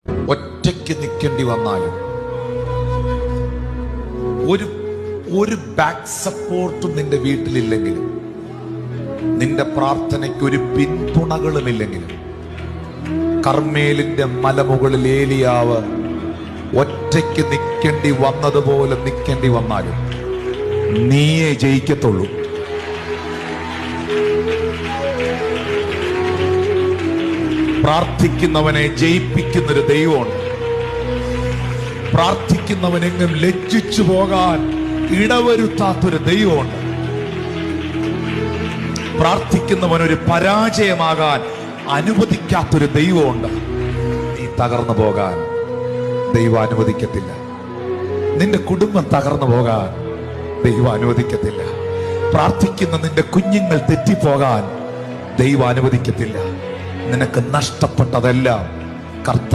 ഒറ്റയ്ക്ക് നിൽക്കേണ്ടി വന്നാലും ഒരു ബാക്ക് സപ്പോർട്ടും നിന്റെ വീട്ടിലില്ലെങ്കിലും, നിന്റെ പ്രാർത്ഥനയ്ക്ക് ഒരു പിന്തുണകളുമില്ലെങ്കിലും, കർമ്മേലിന്റെ മലമുകളിൽ ഏലിയാവ് ഒറ്റയ്ക്ക് നിൽക്കേണ്ടി വന്നതുപോലെ നിൽക്കേണ്ടി വന്നാലും നീയേ ജയിക്കത്തുള്ളൂ. പ്രാർത്ഥിക്കുന്നവനെ ജയിപ്പിക്കുന്നൊരു ദൈവമുണ്ട്. പ്രാർത്ഥിക്കുന്നവനെങ്ങും ലജ്ജിച്ചു പോകാൻ ഇടവരുത്താത്തൊരു ദൈവമുണ്ട്. പ്രാർത്ഥിക്കുന്നവനൊരു പരാജയമാകാൻ അനുവദിക്കാത്തൊരു ദൈവമുണ്ട്. നീ തകർന്നു പോകാൻ ദൈവം അനുവദിക്കത്തില്ല. നിന്റെ കുടുംബം തകർന്നു പോകാൻ ദൈവം അനുവദിക്കത്തില്ല. പ്രാർത്ഥിക്കുന്ന നിന്റെ കുഞ്ഞുങ്ങൾ തെറ്റിപ്പോകാൻ ദൈവം അനുവദിക്കത്തില്ല. നിനക്ക് നഷ്ടപ്പെട്ടതെല്ലാം കർത്താവ്